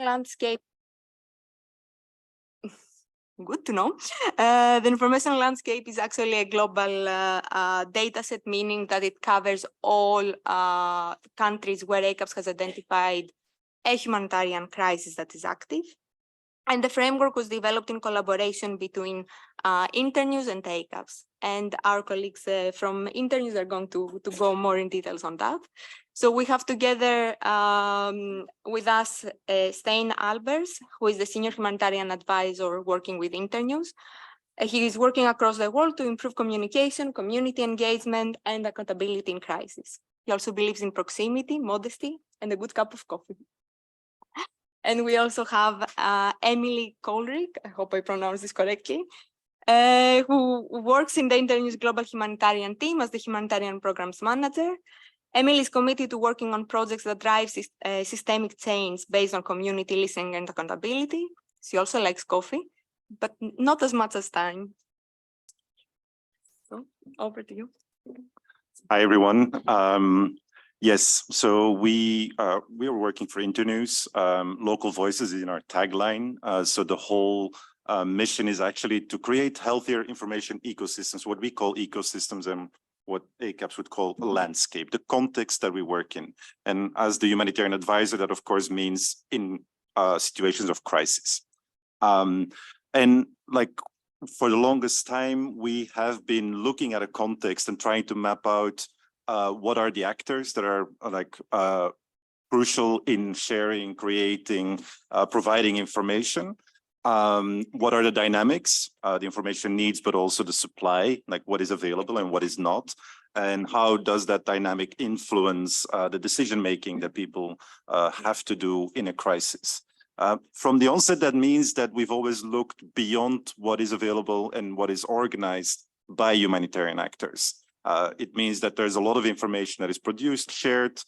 landscape. Good to know. The information landscape is actually a global data set, meaning that it covers all countries where ACAPS has identified a humanitarian crisis that is active. And the framework was developed in collaboration between INTERNEWS and ACAPS. And our colleagues from INTERNEWS are going to go more in details on that. So we have together with us Stein Albers, who is the Senior Humanitarian Advisor working with INTERNEWS. He is working across the world to improve communication, community engagement, and accountability in crisis. He also believes in proximity, modesty, and a good cup of coffee. And we also have Emily Kohlrich, I hope I pronounced this correctly, who works in the INTERNEWS Global Humanitarian Team as the Humanitarian Programs Manager. Emily is committed to working on projects that drive systemic change based on community listening and accountability. She also likes coffee, but not as much as time. So over to you. Hi, everyone. Yes, so we are working for INTERNEWS. Local voices in our tagline. So the whole mission is actually to create healthier information ecosystems, what we call ecosystems and what ACAPS would call a landscape, the context that we work in. And as the humanitarian advisor, that of course means in situations of crisis. And like for the longest time, we have been looking at a context and trying to map out what are the actors that are like crucial in sharing, creating, providing information. What are the dynamics, the information needs, but also the supply, like what is available and what is not, and how does that dynamic influence the decision-making that people have to do in a crisis. From the onset, that means that we've always looked beyond what is available and what is organized by humanitarian actors. It means that there's a lot of information that is produced, shared,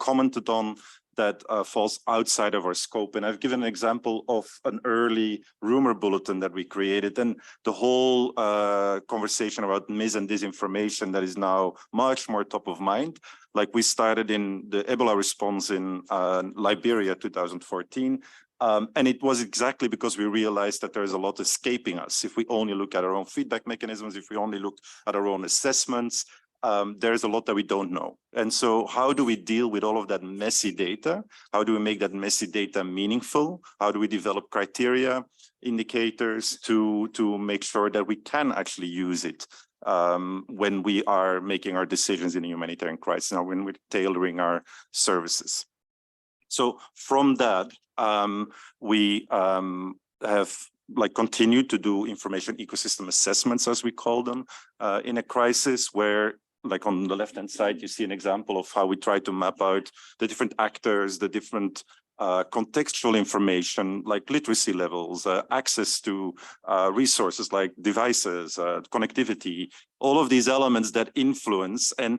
commented on, that falls outside of our scope. And I've given an example of an early rumor bulletin that we created, and the whole conversation about mis and disinformation that is now much more top of mind. Like we started in the Ebola response in Liberia 2014. And it was exactly because we realized that there's a lot escaping us. If we only look at our own feedback mechanisms, if we only look at our own assessments, there's a lot that we don't know. And so how do we deal with all of that messy data? How do we make that messy data meaningful? How do we develop criteria, indicators to make sure that we can actually use it when we are making our decisions in a humanitarian crisis, now when we're tailoring our services? So from that, we have like continued to do information ecosystem assessments, as we call them, in a crisis where, like on the left-hand side, you see an example of how we try to map out the different actors, the different contextual information, like literacy levels, access to resources like devices, connectivity, all of these elements that influence and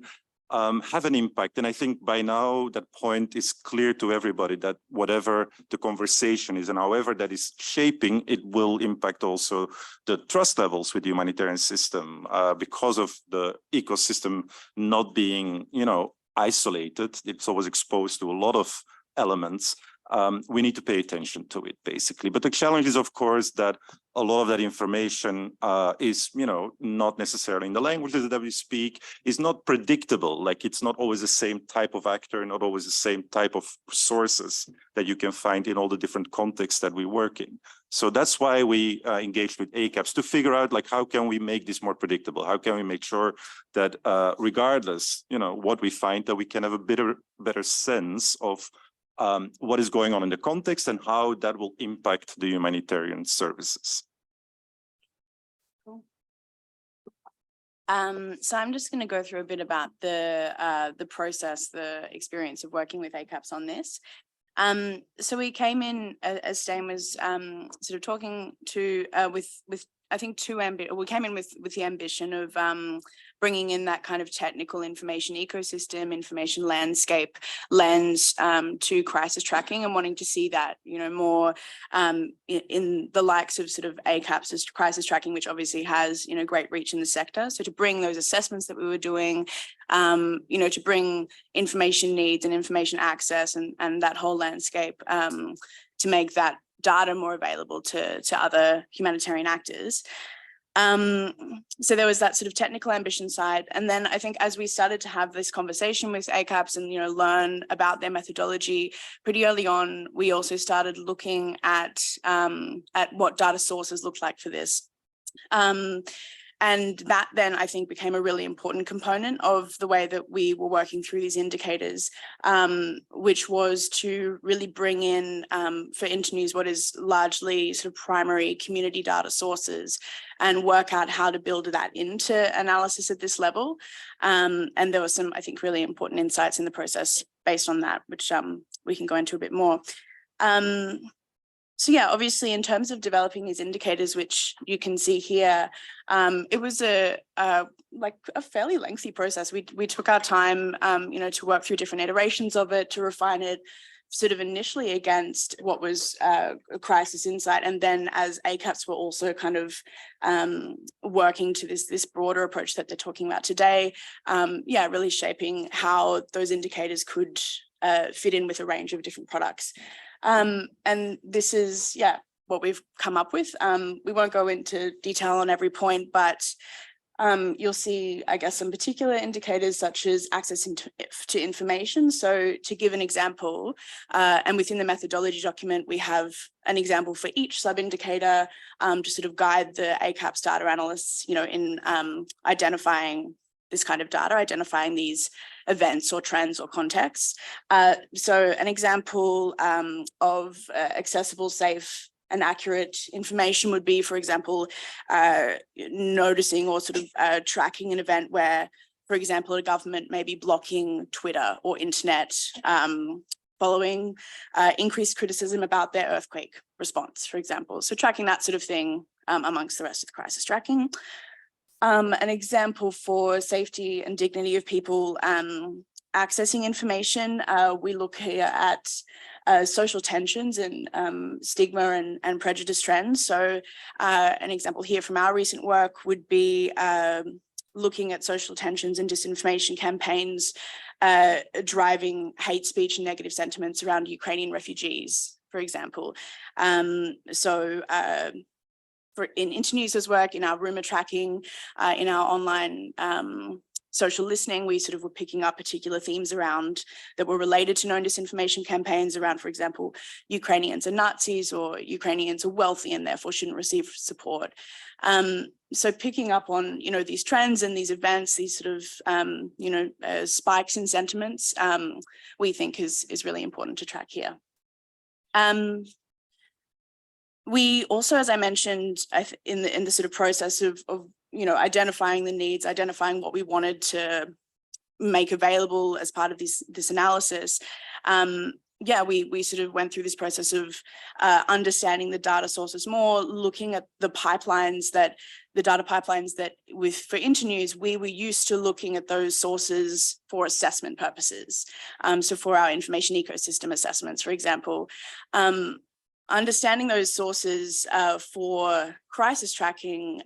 have an impact. And I think by now that point is clear to everybody that whatever the conversation is and however that is shaping, it will impact also the trust levels with the humanitarian system because of the ecosystem not being, isolated. It's always exposed to a lot of elements. We need to pay attention to it, basically. But the challenge is, of course, that a lot of that information is, not necessarily in the languages that we speak, is not predictable. Like it's not always the same type of actor, not always the same type of sources that you can find in all the different contexts that we work in. So that's why we engaged with ACAPS to figure out, like, how can we make this more predictable? How can we make sure that regardless, what we find, that we can have a better sense of what is going on in the context and how that will impact the humanitarian services. Cool. So I'm just going to go through a bit about the process, the experience of working with ACAPS on this. So we came in, as Stein was sort of talking to, with I think we came in with the ambition of bringing in that kind of technical information ecosystem, information landscape lens to crisis tracking, and wanting to see that, more in the likes of sort of ACAPS crisis tracking, which obviously has, great reach in the sector. So to bring those assessments that we were doing, to bring information needs and information access and that whole landscape to make that data more available to other humanitarian actors. So there was that sort of technical ambition side. And then I think as we started to have this conversation with ACAPS and, learn about their methodology pretty early on, we also started looking at what data sources looked like for this. And that then I think became a really important component of the way that we were working through these indicators, which was to really bring in for INTERNEWS what is largely sort of primary community data sources and work out how to build that into analysis at this level. And there were some, I think, really important insights in the process based on that, which we can go into a bit more. So yeah, obviously in terms of developing these indicators, which you can see here, it was like a fairly lengthy process. We took our time, to work through different iterations of it, to refine it sort of initially against what was a crisis insight. And then as ACAPS were also kind of working to this broader approach that they're talking about today, really shaping how those indicators could fit in with a range of different products. And this is, what we've come up with. We won't go into detail on every point, but you'll see, I guess, some particular indicators such as access to information. So to give an example, and within the methodology document, we have an example for each sub-indicator to sort of guide the ACAPS data analysts, in identifying this kind of data, identifying these events or trends or contexts. So an example of accessible, safe, and accurate information would be, for example, noticing or sort of tracking an event where, for example, a government may be blocking Twitter or internet following increased criticism about their earthquake response, for example. So tracking that sort of thing amongst the rest of the crisis tracking. An example for safety and dignity of people accessing information, we look here at social tensions and stigma and prejudice trends. So an example here from our recent work would be looking at social tensions and disinformation campaigns driving hate speech and negative sentiments around Ukrainian refugees, for example. In INTERNEWS' work, in our rumor tracking, in our online social listening, we sort of were picking up particular themes around that were related to known disinformation campaigns around, for example, Ukrainians are Nazis or Ukrainians are wealthy and therefore shouldn't receive support. So picking up on, these trends and these events, these sort of, spikes in sentiments, we think is really important to track here. We also, as I mentioned, in the sort of process of identifying the needs, identifying what we wanted to make available as part of this analysis, we sort of went through this process of understanding the data sources more, looking at the data pipelines that for INTERNEWS, we were used to looking at those sources for assessment purposes. So for our information ecosystem assessments, for example, understanding those sources for crisis tracking,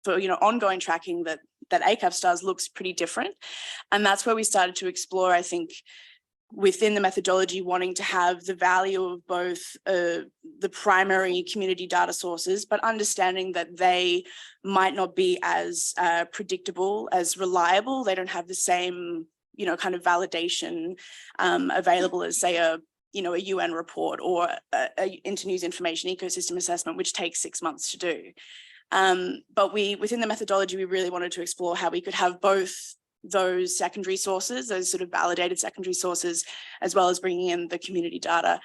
for ongoing tracking that ACAPS does looks pretty different. And that's where we started to explore, I think, within the methodology, wanting to have the value of both the primary community data sources, but understanding that they might not be as predictable, as reliable. They don't have the same, kind of validation available as, say, a UN report or a INTERNEWS information ecosystem assessment, which takes 6 months to do. But within the methodology, we really wanted to explore how we could have both those secondary sources, those sort of validated secondary sources, as well as bringing in the community data.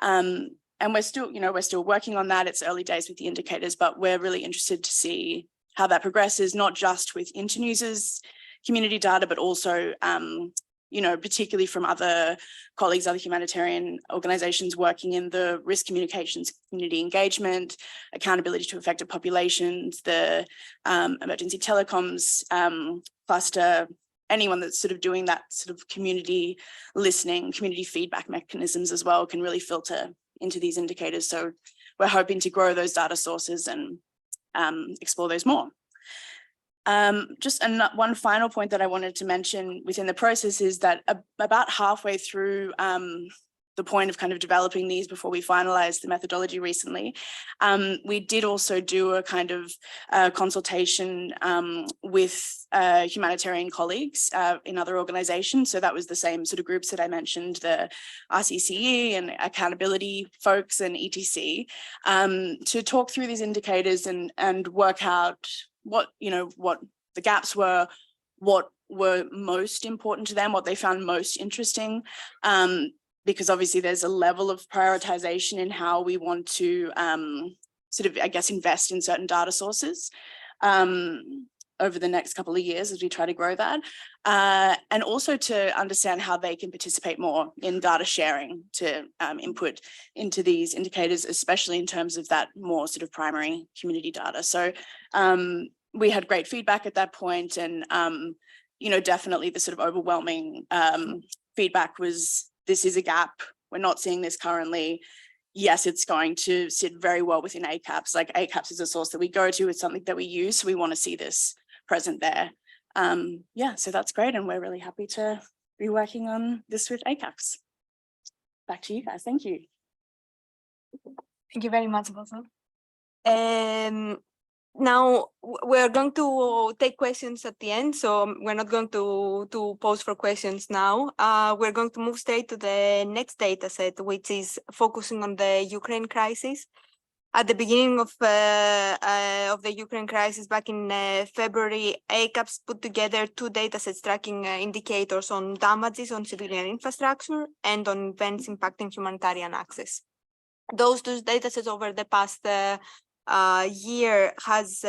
And we're still working on that. It's early days with the indicators, but we're really interested to see how that progresses, not just with INTERNEWS' community data, but also particularly from other colleagues, other humanitarian organizations working in the risk communications, community engagement, accountability to affected populations, the emergency telecoms cluster, anyone that's sort of doing that sort of community listening, community feedback mechanisms as well can really filter into these indicators. So we're hoping to grow those data sources and explore those more. Just one final point that I wanted to mention within the process is that about halfway through the the point of kind of developing these before we finalized the methodology recently. We did also do a kind of consultation with humanitarian colleagues in other organizations. So that was the same sort of groups that I mentioned, the RCCE and accountability folks and ETC, to talk through these indicators and work out what the gaps were, what were most important to them, what they found most interesting, because obviously there's a level of prioritization in how we want to sort of, I guess, invest in certain data sources over the next couple of years as we try to grow that, and also to understand how they can participate more in data sharing to input into these indicators, especially in terms of that more sort of primary community data. So we had great feedback at that point, and definitely the sort of overwhelming feedback was, this is a gap. We're not seeing this currently. Yes, it's going to sit very well within ACAPS. Like ACAPS is a source that we go to, it's something that we use. So we want to see this present there. Yeah, so that's great. And we're really happy to be working on this with ACAPS. Back to you guys. Thank you. Thank you very much, Bosa. Now we're going to take questions at the end, so we're not going to pause for questions now. We're going to move straight to the next data set, which is focusing on the Ukraine crisis. At the beginning of the Ukraine crisis back in February, ACAPS put together 2 data sets tracking indicators on damages on civilian infrastructure and on events impacting humanitarian access. Those 2 data sets over the past year has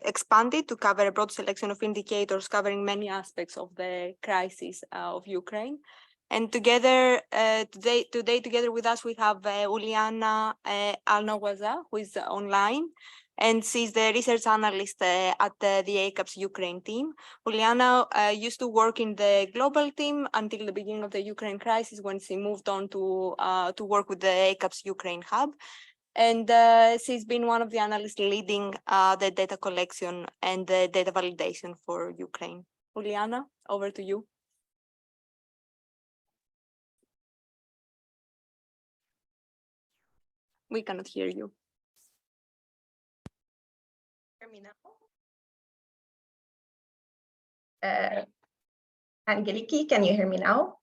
expanded to cover a broad selection of indicators covering many aspects of the crisis of Ukraine. And together, today together with us, we have Uliana Alnawaza, who is online, and she's the research analyst at the ACAPS Ukraine team. Uliana used to work in the global team until the beginning of the Ukraine crisis, when she moved on to work with the ACAPS Ukraine hub. And she's been one of the analysts leading the data collection and the data validation for Ukraine. Uliana, over to you. We cannot hear you. Hear me now? Angeliki, can you hear me now?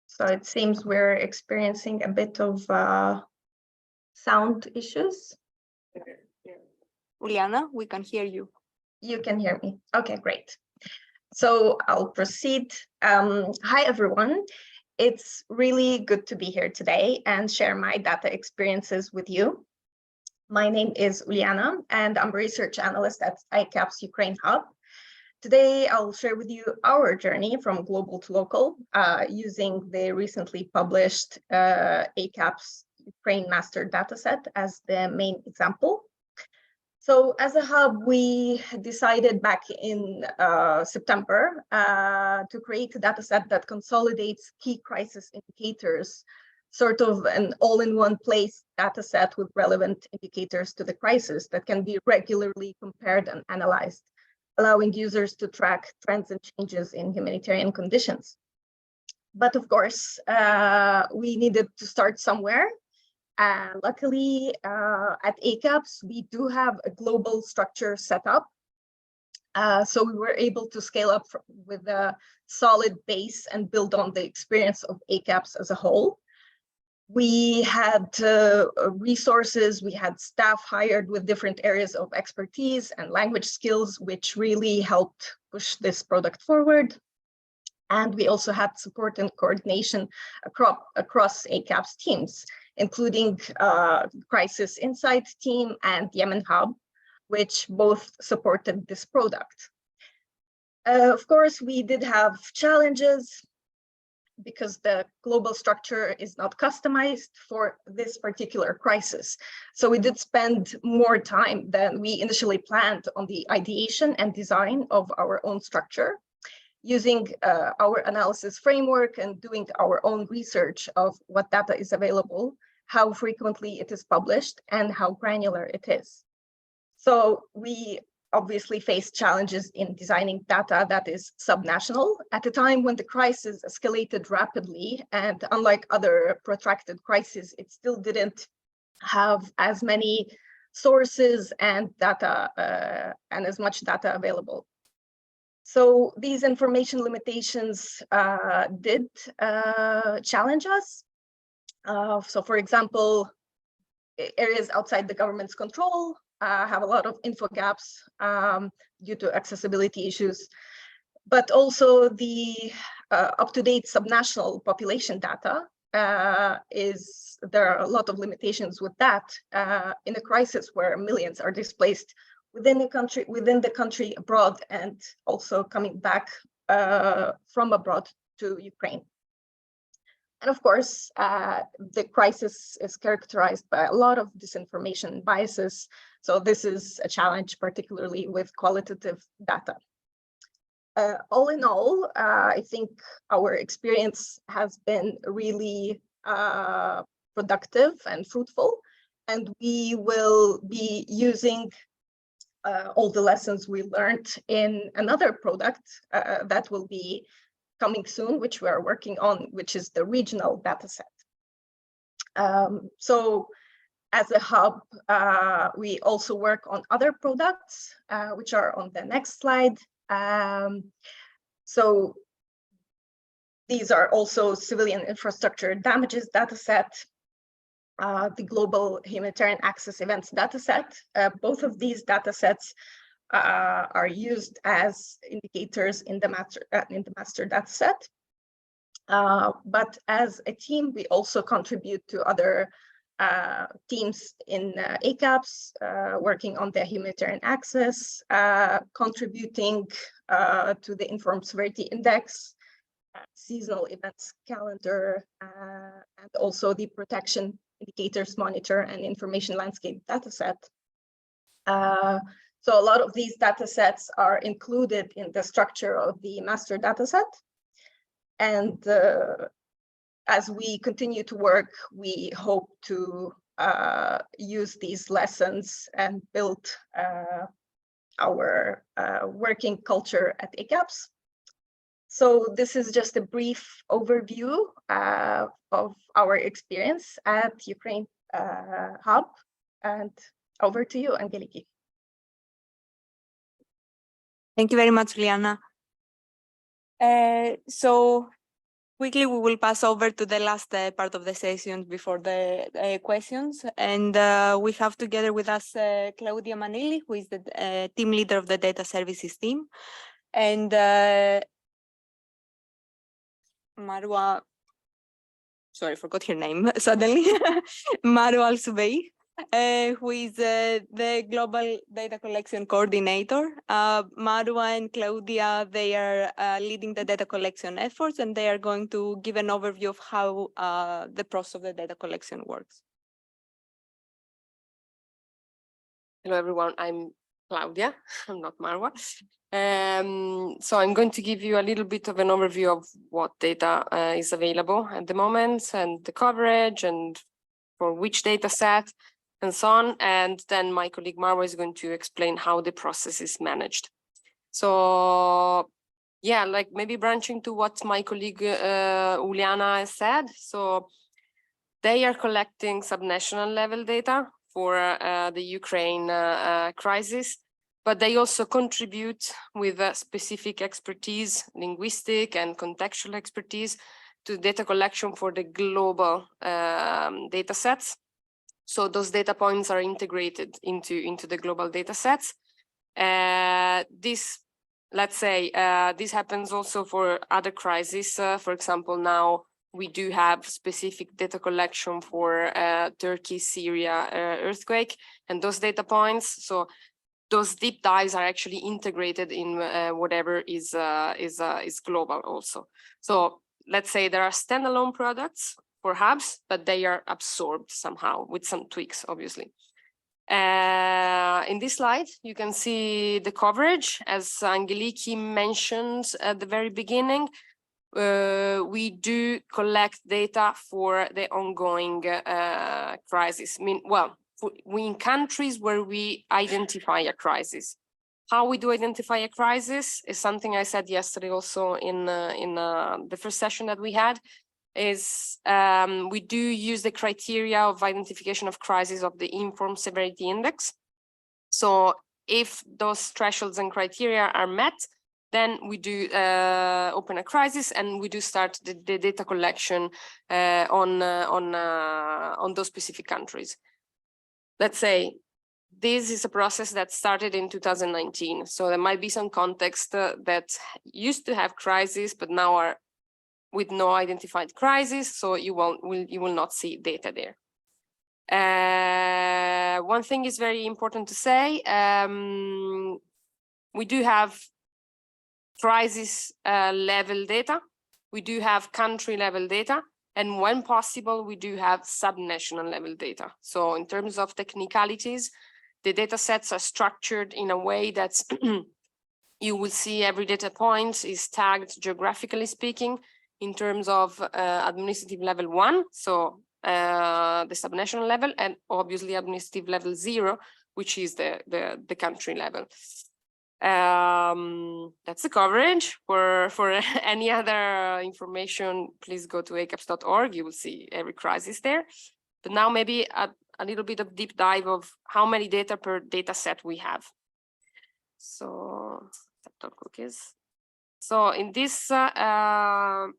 So it seems we're experiencing a bit of sound issues. Uliana, we can hear you. You can hear me. Okay, great. So I'll proceed. Hi, everyone. It's really good to be here today and share my data experiences with you. My name is Uliana, and I'm a research analyst at ICAPS Ukraine Hub. Today, I'll share with you our journey from global to local using the recently published ACAPS Ukraine master dataset as the main example. So as a hub, we decided back in September to create a dataset that consolidates key crisis indicators, sort of an all-in-one place dataset with relevant indicators to the crisis that can be regularly compared and analyzed, allowing users to track trends and changes in humanitarian conditions. But of course, we needed to start somewhere. Luckily, at ACAPS, we do have a global structure set up. So we were able to scale up with a solid base and build on the experience of ACAPS as a whole. We had resources, we had staff hired with different areas of expertise and language skills, which really helped push this product forward. And we also had support and coordination across ACAPS teams, including Crisis Insight team and Yemen Hub, which both supported this product. Of course, we did have challenges because the global structure is not customized for this particular crisis. So we did spend more time than we initially planned on the ideation and design of our own structure, using our analysis framework and doing our own research of what data is available, how frequently it is published, and how granular it is. So we obviously faced challenges in designing data that is subnational at a time when the crisis escalated rapidly, and unlike other protracted crises, it still didn't have as many sources and data and as much data available. So these information limitations did challenge us. So for example, areas outside the government's control have a lot of info gaps due to accessibility issues, but also the up-to-date subnational population data there are a lot of limitations with that in a crisis where millions are displaced within the country, abroad, and also coming back from abroad to Ukraine. And of course, the crisis is characterized by a lot of disinformation and biases. So this is a challenge, particularly with qualitative data. All in all, I think our experience has been really productive and fruitful, and we will be using all the lessons we learned in another product that will be coming soon, which we are working on, which is the regional dataset. So as a hub, we also work on other products, which are on the next slide. So these are also civilian infrastructure damages dataset, the global humanitarian access events dataset. Both of these datasets are used as indicators in the master dataset. But as a team, we also contribute to other teams in ACAPS, working on the humanitarian access, contributing to the Informed Severity Index, seasonal events calendar, and also the protection indicators monitor and information landscape dataset. So a lot of these datasets are included in the structure of the master dataset. And as we continue to work, we hope to use these lessons and build our working culture at ACAPS. So this is just a brief overview of our experience at Ukraine Hub. And over to you, Angeliki. Thank you very much, Liana. So quickly, we will pass over to the last part of the session before the questions. And we have together with us Claudia Manilli, who is the team leader of the data services team. And Marwa, sorry, I forgot her name suddenly, Marwa Al-Subei, who is the Global Data Collection Coordinator. Marwa and Claudia, they are leading the data collection efforts, and they are going to give an overview of how the process of the data collection works. Hello, everyone. I'm Claudia. I'm not Marwa. So I'm going to give you a little bit of an overview of what data is available at the moment and the coverage and for which data set and so on. And then my colleague Marwa is going to explain how the process is managed. So yeah, like maybe branching to what my colleague Uliana has said. So they are collecting subnational level data for the Ukraine crisis, but they also contribute with specific expertise, linguistic and contextual expertise to data collection for the global data sets. So those data points are integrated into the global data sets. This, let's say, this happens also for other crises. For example, now we do have specific data collection for Turkey, Syria earthquake, and those data points. So those deep dives are actually integrated in whatever is global also. So let's say there are standalone products for hubs, but they are absorbed somehow with some tweaks, obviously. In this slide, you can see the coverage. As Angeliki mentioned at the very beginning, we do collect data for the ongoing crisis. I mean, well, we in countries where we identify a crisis. How we do identify a crisis is something I said yesterday also in the first session that we had, is we do use the criteria of identification of crisis of the informed severity index. So if those thresholds and criteria are met, then we do open a crisis and we do start the data collection on those specific countries. Let's say this is a process that started in 2019. So there might be some context that used to have crises, but now are with no identified crisis. So you will not see data there. One thing is very important to say. We do have crisis level data. We do have country level data. And when possible, we do have subnational level data. So in terms of technicalities, the data sets are structured in a way that you will see every data point is tagged geographically speaking in terms of administrative level 1, so the subnational level, and obviously administrative level 0, which is the country level. That's the coverage. For any other information, please go to acaps.org. You will see every crisis there. But now maybe a little bit of deep dive of how many data per data set we have. So cookies. So in this slide,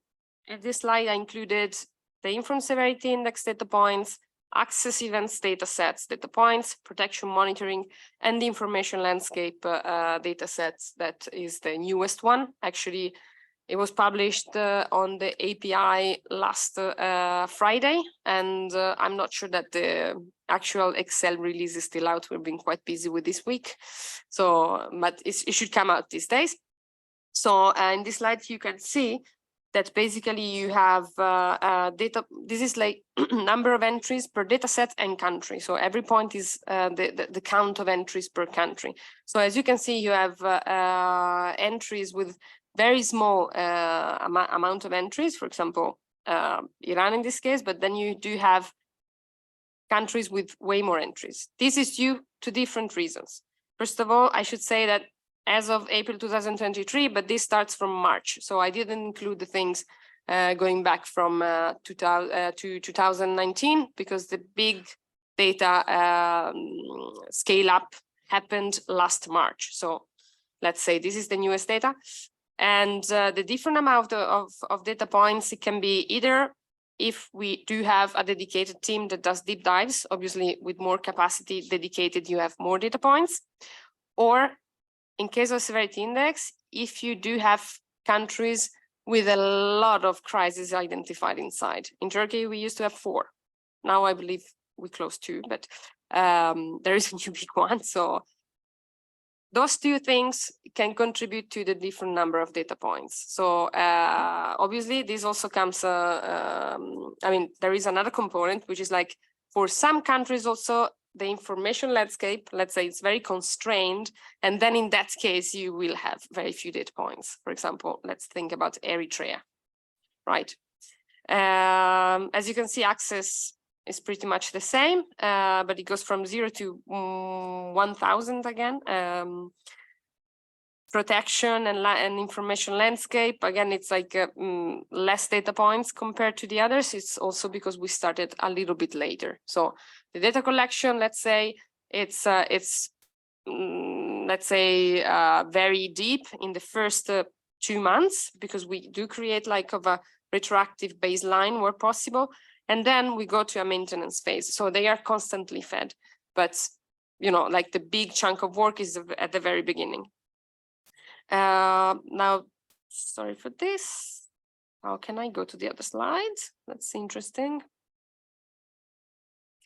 I included the informed severity index data points, access events data sets, data points, protection monitoring, and the information landscape data sets. That is the newest one. Actually, it was published on the API last Friday, and I'm not sure that the actual Excel release is still out. We've been quite busy with this week, so but it should come out these days. So in this slide, you can see that basically you have data. This is like number of entries per data set and country. So every point is the count of entries per country. So as you can see, you have entries with very small amount of entries, for example, Iran in this case, but then you do have countries with way more entries. This is due to different reasons. First of all, I should say that as of April 2023, but this starts from March. So I didn't include the things going back from 2019 because the big data scale up happened last March. So let's say this is the newest data. And the different amount of data points, it can be either if we do have a dedicated team that does deep dives, obviously with more capacity dedicated, you have more data points. Or in case of severity index, if you do have countries with a lot of crises identified inside. In Turkey, we used to have 4. Now I believe we close 2, but there is a new big one. So those 2 things can contribute to the different number of data points. So obviously this also comes, I mean, there is another component, which is like for some countries also the information landscape, let's say it's very constrained. And then in that case, you will have very few data points. For example, let's think about Eritrea, right? As you can see, access is pretty much the same, but it goes from 0 to 1,000 again. Protection and information landscape, again, it's like less data points compared to the others. It's also because we started a little bit later. So the data collection, let's say, it's let's say very deep in the first 2 months, because we do create like of a retroactive baseline where possible. And then we go to a maintenance phase. So they are constantly fed. But, you know, like the big chunk of work is at the very beginning. Now, sorry for this. How can I go to the other slide? That's interesting.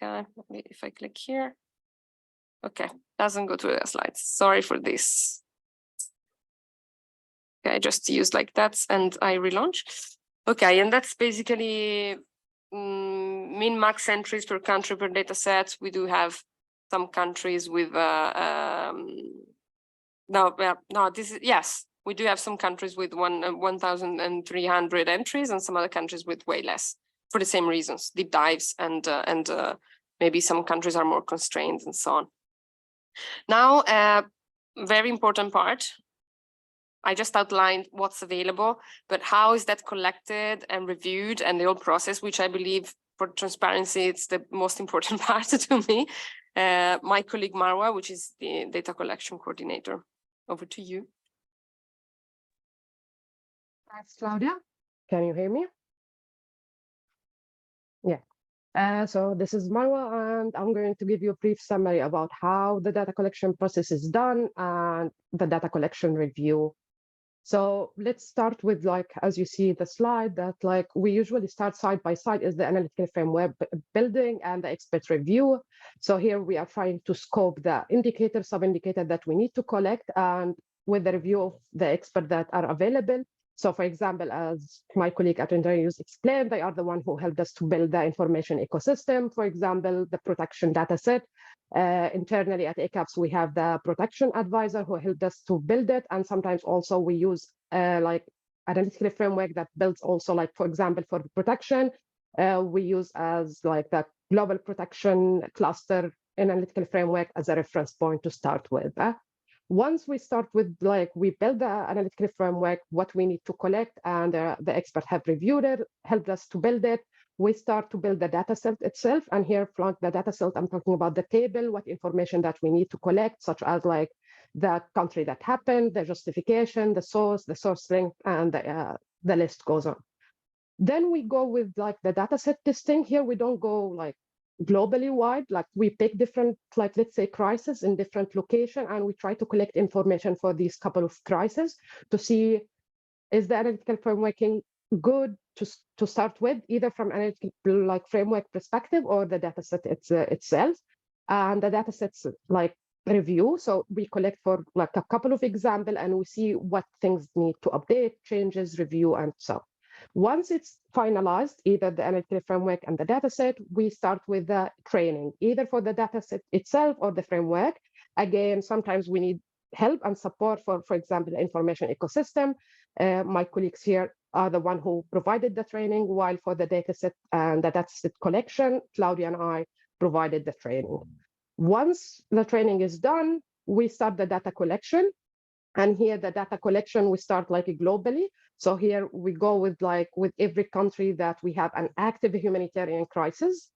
Okay, if I click here. Okay, doesn't go to the slides. Sorry for this. Okay, I just use like that and I relaunch. Okay, and that's basically min max entries per country per data set. We do have some countries with yes, we do have some countries with 1,300 entries and some other countries with way less for the same reasons, deep dives and maybe some countries are more constrained and so on. Now, very important part. I just outlined what's available, but how is that collected and reviewed and the whole process, which I believe for transparency, it's the most important part to me. My colleague Marwa, which is the data collection coordinator. Over to you. Thanks, Claudia. Can you hear me? Yeah. So this is Marwa, and I'm going to give you a brief summary about how the data collection process is done and the data collection review. So let's start with, like, as you see the slide, that like we usually start side by side is the analytical framework building and the expert review. So here we are trying to scope the indicator, sub-indicator that we need to collect, and with the review of the expert that are available. So for example, as my colleague at INTERNEWS explained, they are the one who helped us to build the information ecosystem. For example, the protection data set. Internally at ACAPS, we have the protection advisor who helped us to build it. And sometimes also we use like analytical framework that builds also, like, for example, for protection, we use as like the global protection cluster analytical framework as a reference point to start with. Once we start with, like, we build the analytical framework, what we need to collect, and the expert have reviewed it, helped us to build it, we start to build the data set itself. And here from the data set, I'm talking about the table, what information that we need to collect, such as like the country that happened, the justification, the source link, and the list goes on. Then we go with like the data set testing. Here we don't go like globally wide, like we pick different, like, let's say, crises in different location, and we try to collect information for these couple of crises to see, is the analytical framework good to start with, either from analytical like framework perspective or the data set itself, and the data sets like review. So we collect for like a couple of examples, and we see what things need to update, changes, review, and so. Once it's finalized, either the analytical framework and the dataset, we start with the training, either for the dataset itself or the framework. Again, sometimes we need help and support for example, the information ecosystem. My colleagues here are the one who provided the training, while for the dataset and the dataset collection, Claudia and I provided the training. Once the training is done, we start the data collection. And here the data collection, we start like globally. So here we go with like with every country that we have an active humanitarian crisis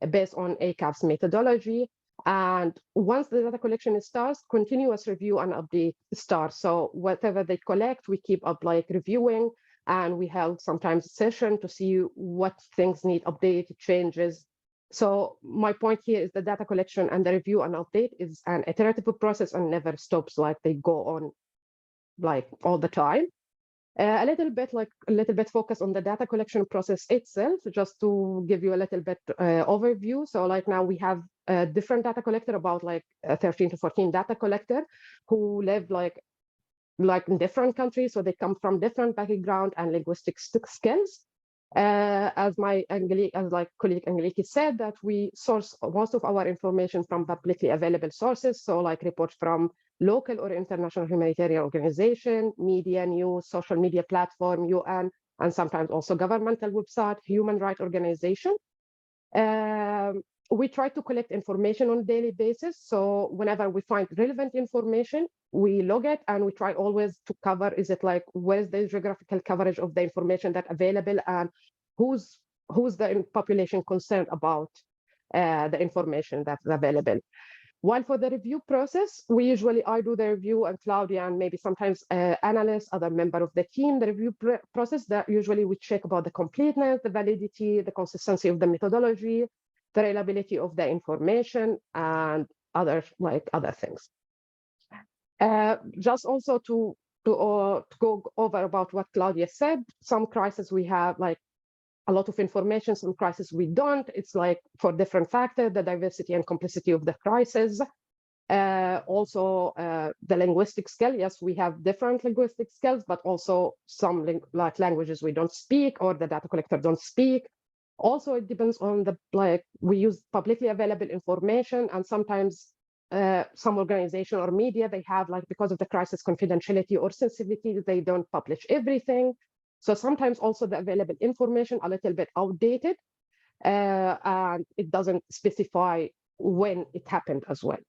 based on ACAPS methodology. And once the data collection starts, continuous review and update starts. So whatever they collect, we keep up like reviewing, and we have sometimes a session to see what things need update, changes. So my point here is the data collection and the review and update is an iterative process and never stops, like they go on like all the time. A little bit focus on the data collection process itself, just to give you a little bit overview. So like now we have a different data collector, about like 13 to 14 data collector who live like in different countries. So they come from different background and linguistic skills. As my colleague Angeliki said, that we source most of our information from publicly available sources. So like reports from local or international humanitarian organization, media, news, social media platform, UN, and sometimes also governmental website, human rights organization. We try to collect information on a daily basis. So whenever we find relevant information, we log it, and we try always to cover, is it like, where's the geographical coverage of the information that's available, and who's the population concerned about the information that's available. While for the review process, I do the review, and Claudia and maybe sometimes analysts, other member of the team, the review process, that usually we check about the completeness, the validity, the consistency of the methodology, the reliability of the information, and other things. Just also to go over about what Claudia said, some crises we have like a lot of information, some crises we don't. It's like for different factors, the diversity and complexity of the crisis. Also the linguistic skill. Yes, we have different linguistic skills, but also some languages we don't speak, or the data collector don't speak. Also, it depends on we use publicly available information, and sometimes some organization or media, they have because of the crisis confidentiality or sensitivity, they don't publish everything. So sometimes also the available information a little bit outdated, and it doesn't specify when it happened as well.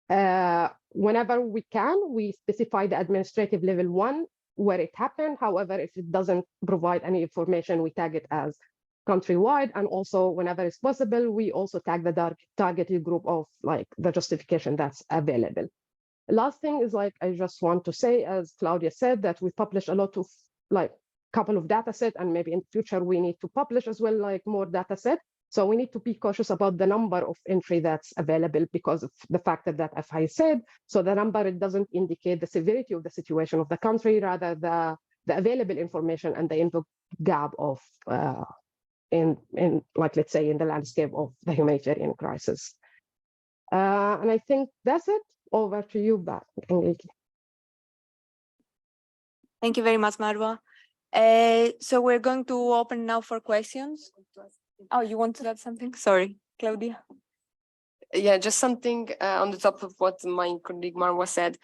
Whenever we can, we specify the administrative level 1 where it happened. However, if it doesn't provide any information, we tag it as countrywide. And also, whenever it's possible, we also tag the targeted group of like the justification that's available. Last thing is like, I just want to say, as Claudia said, that we publish a lot of like couple of data set, and maybe in the future we need to publish as well, like more data set. So we need to be cautious about the number of entry that's available because of the factor that, as I said, so the number, it doesn't indicate the severity of the situation of the country, rather the available information and the input gap of in like, let's say, in the landscape of the humanitarian crisis. And I think that's it. Over to you back, Enrique. Thank you very much, Marwa. So we're going to open now for questions. Oh, you want to add something? Sorry, Claudia. Yeah, just something on the top of what my colleague Marwa said.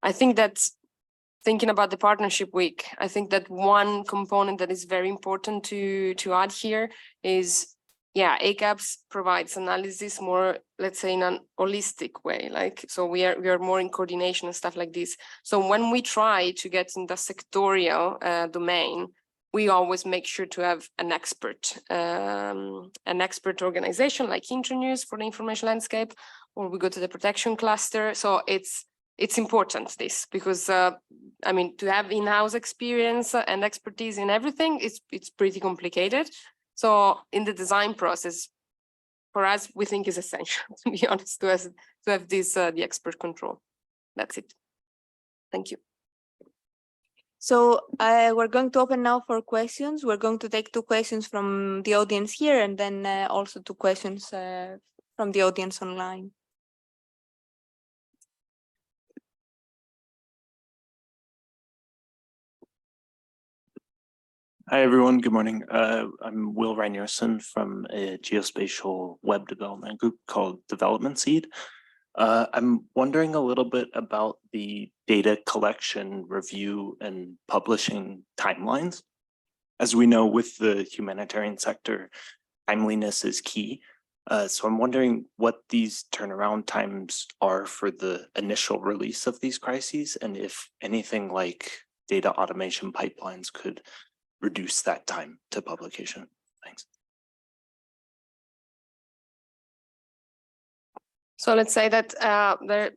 I think that thinking about the partnership week, I think that one component that is very important to add here is, yeah, ACAPS provides analysis more, let's say, in an holistic way. Like, so we are more in coordination and stuff like this. So when we try to get in the sectorial domain, we always make sure to have an expert organization like INTERNEWS for the information landscape, or we go to the protection cluster. So it's important, this, because I mean, to have in-house experience and expertise in everything, it's pretty complicated. So in the design process, for us, we think is essential, to be honest, to have this the expert control. That's it. Thank you. So we're going to open now for questions. We're going to take 2 questions from the audience here, and then also 2 questions from the audience online. Hi, everyone. Good morning. I'm Will Reinierson from a geospatial web development group called Development Seed. I'm wondering a little bit about the data collection, review, and publishing timelines. As we know, with the humanitarian sector, timeliness is key. So I'm wondering what these turnaround times are for the initial release of these crises, and if anything like data automation pipelines could reduce that time to publication. Thanks. So let's say that there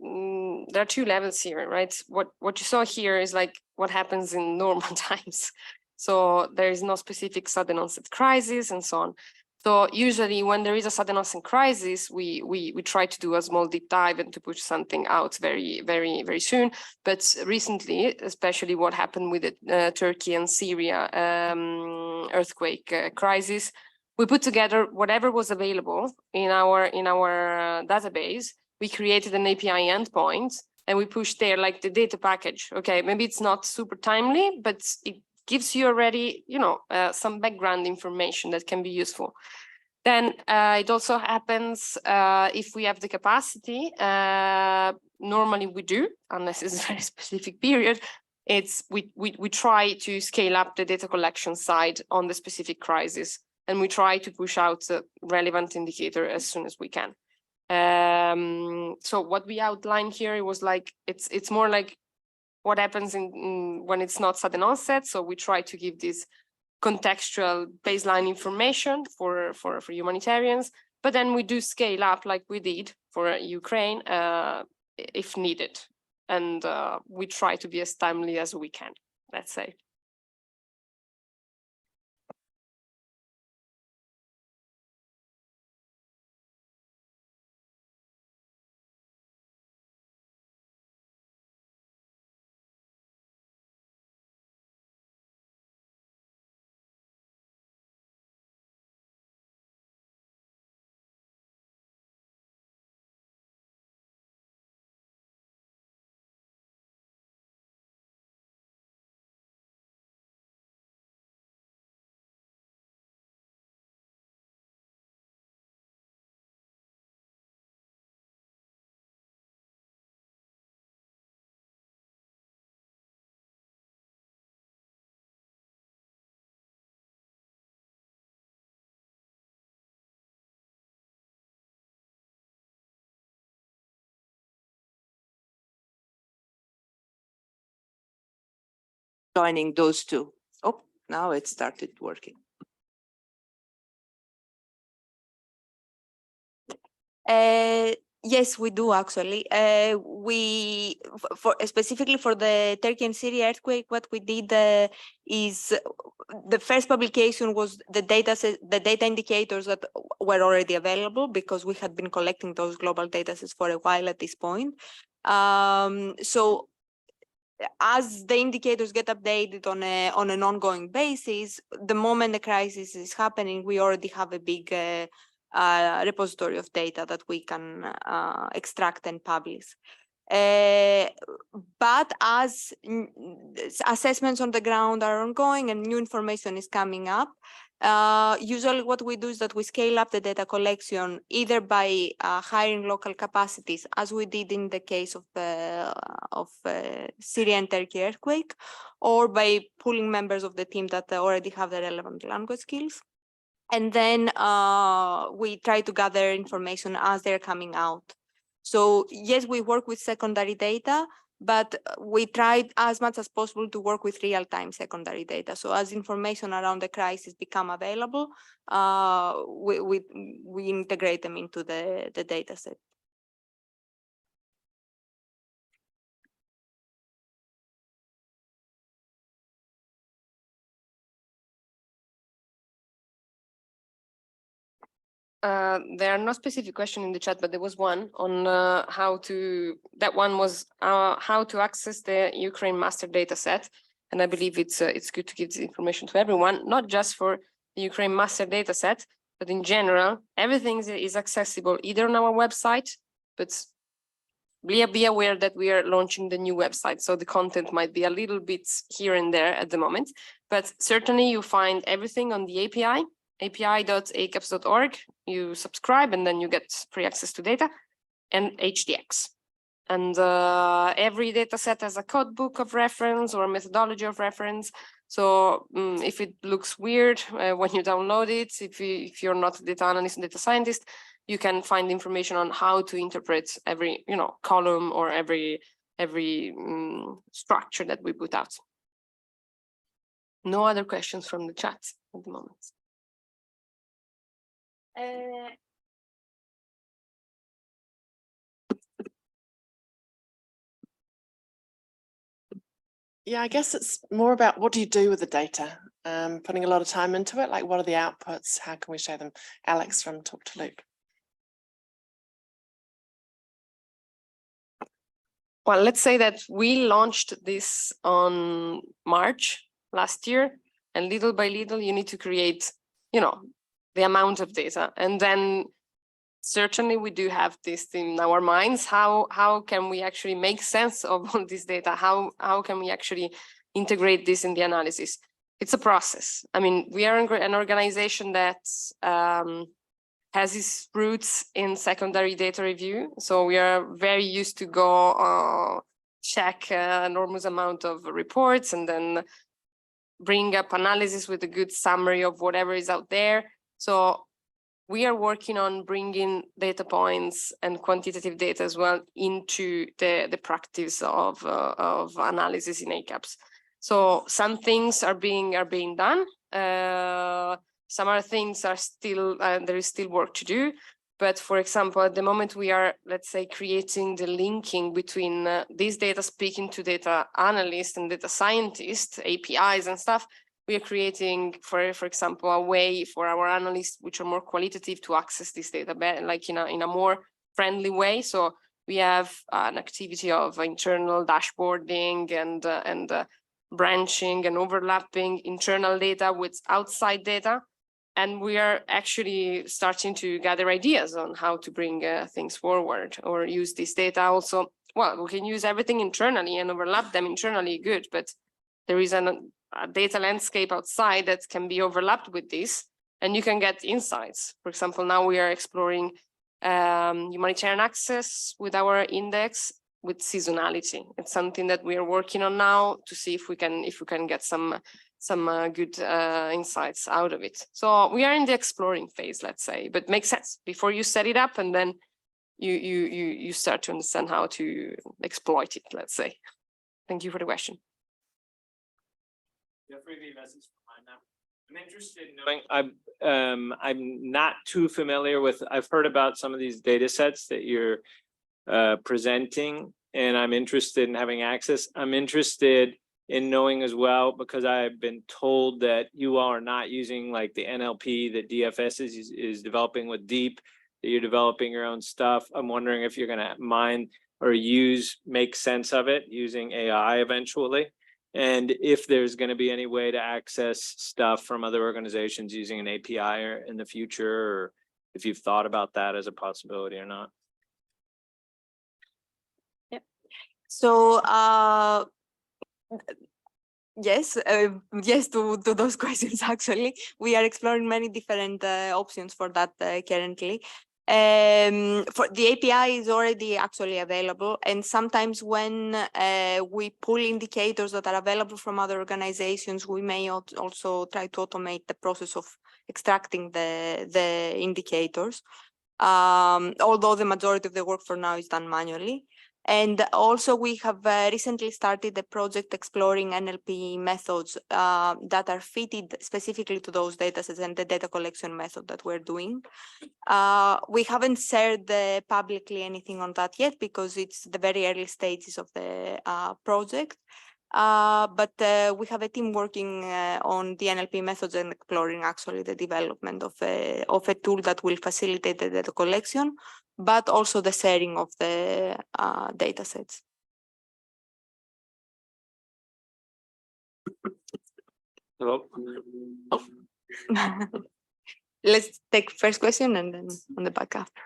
are 2 levels here, right? What you saw here is like what happens in normal times. So there is no specific sudden onset crisis and so on. So usually when there is a sudden onset crisis, we try to do a small deep dive and to push something out very, very, very soon. But recently, especially what happened with the Turkey and Syria earthquake crisis, we put together whatever was available in our database. We created an API endpoint and we pushed there like the data package. Okay, maybe it's not super timely, but it gives you already, you know, some background information that can be useful. Then it also happens if we have the capacity, normally we do, unless it's a very specific period, we try to scale up the data collection side on the specific crisis, and we try to push out the relevant indicator as soon as we can. So what we outlined here, it was like, it's more like what happens when it's not sudden onset. So we try to give this contextual baseline information for humanitarians, but then we do scale up like we did for Ukraine if needed. And we try to be as timely as we can, let's say. joining those two. Oh, now it started working. Yes, we do actually. Specifically for the Turkey and Syria earthquake, what we did is the first publication was the data indicators that were already available, because we had been collecting those global data sets for a while at this point. So as the indicators get updated on an ongoing basis, the moment the crisis is happening, we already have a big repository of data that we can extract and publish. But as assessments on the ground are ongoing and new information is coming up, usually what we do is that we scale up the data collection either by hiring local capacities, as we did in the case of Syria and Turkey earthquake, or by pulling members of the team that already have the relevant language skills. And then we try to gather information as they're coming out. So yes, we work with secondary data, but we try as much as possible to work with real-time secondary data. So as information around the crisis become available, we integrate them into the data set. There are no specific questions in the chat, but there was one on how to access the Ukraine master data set. And I believe it's good to give this information to everyone, not just for the Ukraine master data set, but in general, everything is accessible either on our website, but be aware that we are launching the new website. So the content might be a little bit here and there at the moment, but certainly you find everything on the API. api.acaps.org, you subscribe and then you get free access to data, and HDX. And every data set has a code book of reference or a methodology of reference. So if it looks weird when you download it, if you're not a data analyst and data scientist, you can find information on how to interpret every column or every structure that we put out. No other questions from the chat at the moment. Yeah, I guess it's more about what do you do with the data? Putting a lot of time into it, like what are the outputs? How can we show them? Alex from Talk to Luke. Well, let's say that we launched this on March last year, and little by little you need to create, the amount of data. And then certainly we do have this in our minds. How can we actually make sense of all this data? How can we actually integrate this in the analysis? It's a process. I mean, we are an organization that has its roots in secondary data review. So we are very used to go check an enormous amount of reports and then bring up analysis with a good summary of whatever is out there. So we are working on bringing data points and quantitative data as well into the practice of analysis in ACAPS. So some things are being done. Some other things are still, there is still work to do. But for example, at the moment we are, let's say, creating the linking between these data speaking to data analysts and data scientists, APIs and stuff. We are creating, for example, a way for our analysts, which are more qualitative, to access this data like in a more friendly way. So we have an activity of internal dashboarding and branching and overlapping internal data with outside data. And we are actually starting to gather ideas on how to bring things forward or use this data also. Well, we can use everything internally and overlap them internally, good, but there is a data landscape outside that can be overlapped with this, and you can get insights. For example, now we are exploring humanitarian access with our index with seasonality. It's something that we are working on now to see if we can get some good insights out of it. So we are in the exploring phase, let's say, but makes sense before you set it up, and then you start to understand how to exploit it, let's say. Thank you for the question. I'm interested in knowing, I'm not too familiar with, I've heard about some of these data sets that you're presenting, and I'm interested in having access. I'm interested in knowing as well, because I've been told that you all are not using like the NLP that DFS is developing with Deep, that you're developing your own stuff. I'm wondering if you're gonna mine or make sense of it using AI eventually. And if there's going to be any way to access stuff from other organizations using an API or in the future, or if you've thought about that as a possibility or not. Yep. So yes, yes to those questions. Actually, we are exploring many different options for that currently. For the API is already actually available, and sometimes when we pull indicators that are available from other organizations, we may also try to automate the process of extracting the indicators, although the majority of the work for now is done manually. And also we have recently started a project exploring NLP methods that are fitted specifically to those datasets and the data collection method that we're doing. We haven't shared publicly anything on that yet because it's the very early stages of the project. But we have a team working on the NLP methods and exploring actually the development of a tool that will facilitate the data collection, but also the sharing of the data sets. Hello. Let's take first question and then on the back after.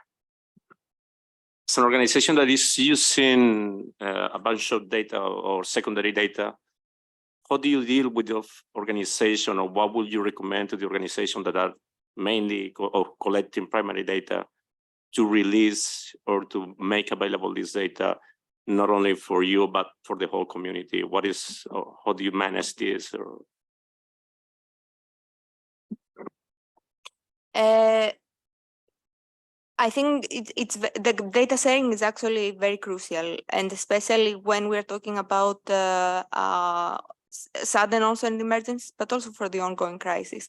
It's an organization that is using a bunch of data or secondary data. How do you deal with the organization, or what would you recommend to the organization that are mainly collecting primary data to release or to make available this data, not only for you, but for the whole community? What is, how do you manage this? Or... I think it's the data sharing is actually very crucial, and especially when we're talking about sudden also and emergencies, but also for the ongoing crisis.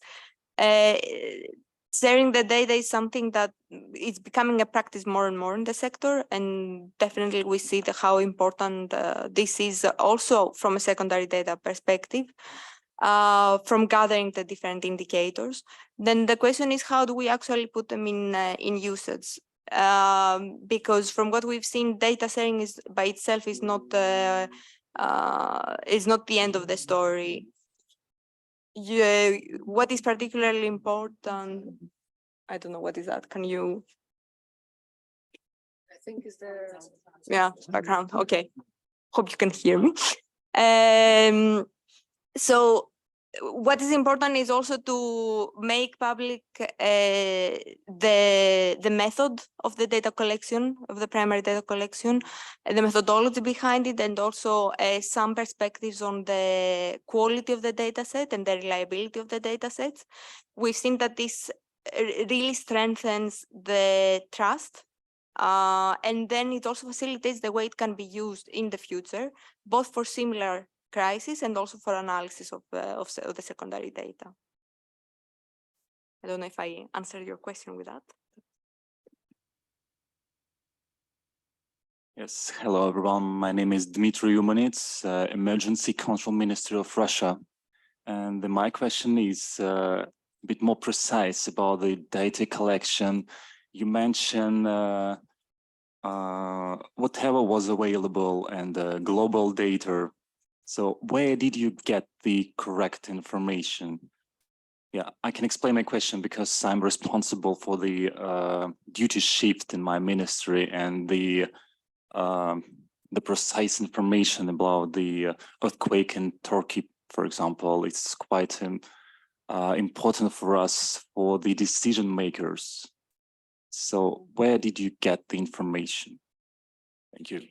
Sharing the data is something that is becoming a practice more and more in the sector, and definitely we see how important this is also from a secondary data perspective. From gathering the different indicators. Then the question is, how do we actually put them in usage? Because from what we've seen, data sharing is by itself is not the end of the story. What is particularly important? I don't know, what is that? Can you? I think is there. Yeah, background. Okay. Hope you can hear me. So what is important is also to make public the method of the data collection, of the primary data collection, the methodology behind it, and also some perspectives on the quality of the data set and the reliability of the data sets. We've seen that this really strengthens the trust, and then it also facilitates the way it can be used in the future, both for similar crisis and also for analysis of the secondary data. I don't know if I answered your question with that. Yes, hello everyone. My name is Dmitry Umanits, Emergency Control Minister of Russia. And my question is a bit more precise about the data collection. You mentioned whatever was available and global data. So where did you get the correct information? Yeah, I can explain my question because I'm responsible for the duty shift in my ministry, and the precise information about the earthquake in Turkey, for example, it's quite important for us, for the decision makers. So where did you get the information? Thank you.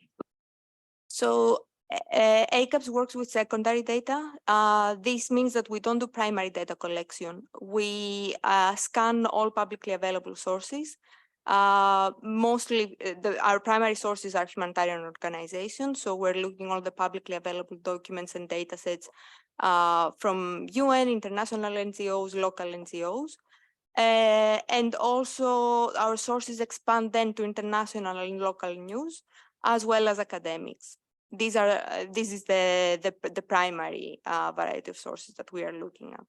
So ACAPS works with secondary data. This means that we don't do primary data collection. We scan all publicly available sources. Mostly our primary sources are humanitarian organizations. So we're looking all the publicly available documents and data sets from UN, international NGOs, local NGOs. And also our sources expand then to international and local news, as well as academics. This is the primary variety of sources that we are looking at.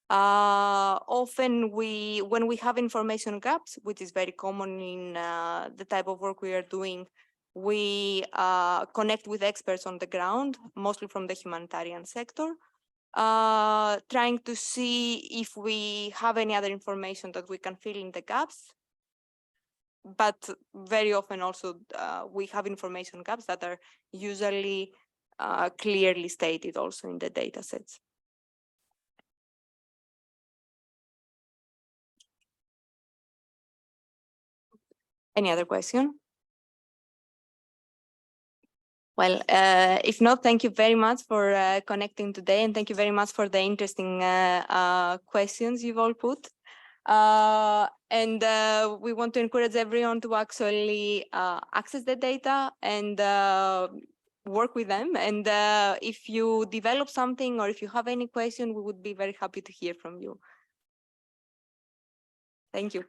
Often when we have information gaps, which is very common in the type of work we are doing, we connect with experts on the ground, mostly from the humanitarian sector, trying to see if we have any other information that we can fill in the gaps. But very often also we have information gaps that are usually clearly stated also in the data sets. Any other question? Well, if not, thank you very much for connecting today, and thank you very much for the interesting questions you've all put. And we want to encourage everyone to actually access the data and work with them. And if you develop something or if you have any question, we would be very happy to hear from you. Thank you.